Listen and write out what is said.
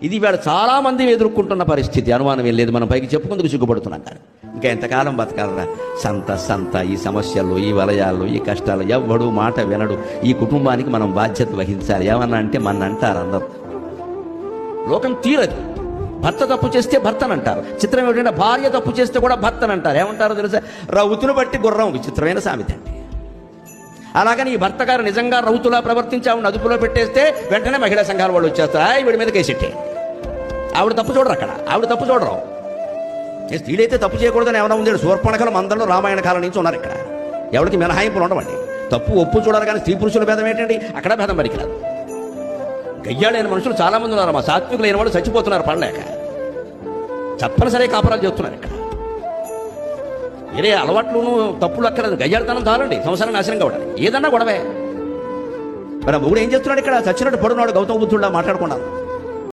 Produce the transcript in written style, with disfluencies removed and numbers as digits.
ఇది వేళ చాలామంది ఎదుర్కొంటున్న పరిస్థితి, అనుమానం ఏం లేదు. మనం పైకి చెప్పుకుందుకు సిగ్గుపడుతున్నాం. కానీ ఇంకా ఎంతకాలం బతకాలరా? సంత ఈ సమస్యలు, ఈ వలయాలు, ఈ కష్టాలు, ఎవ్వడు మాట వినడు. ఈ కుటుంబానికి మనం బాధ్యత వహించాలి. ఏమన్నా అంటే మన అంటారు అందరూ. లోకం తీరదు. భర్త తప్పు చేస్తే భర్తనంటారు. చిత్రం ఏమిటంటే భార్య తప్పు చేస్తే కూడా భర్తనంటారు. ఏమంటారో తెలుసా? రౌతును బట్టి గుర్రం. విచిత్రమైన సామెత అండి. అలాగని ఈ భర్త గారు నిజంగా రౌతులా ప్రవర్తించి ఆవిడ అదుపులో పెట్టేస్తే వెంటనే మహిళా సంఘాల వాళ్ళు వచ్చేస్తారు. వీడి మీద కేసెట్టే. ఆవిడ తప్పు చూడరు. అక్కడ ఆవిడ తప్పు చూడరు. స్త్రీడైతే తప్పు చేయకూడదని ఏమైనా ఉంది? శూర్పణఖల మందల్లో రామాయణ కాలం నుంచి ఉన్నారు. ఇక్కడ ఎవరికి మినహాయింపులు ఉండవండి. తప్పు ఒప్పు చూడాలి. కానీ స్త్రీ పురుషుల భేదం ఏంటండి? అక్కడ భేదం పనికిరాదు. గయ్యాడైన మనుషులు చాలా మంది ఉన్నారు. మా సాత్వికులైన వాళ్ళు చచ్చిపోతున్నారు పడలేక. తప్పనిసరి కాపురాలు చేస్తున్నారు. ఇక్కడ వేరే అలవాట్లును తప్పులు అక్కర్లేదు. గయ్యాడతనం చాలండి సంసారం నాశనం కావడానికి. ఏదన్నా గొడవే. మరి ఆ మొగుడు ఏం చేస్తున్నాడు? ఇక్కడ చచ్చినట్టు పడున్నాడు. గౌతమ బుద్ధుడిలా మాట్లాడుకున్నాను.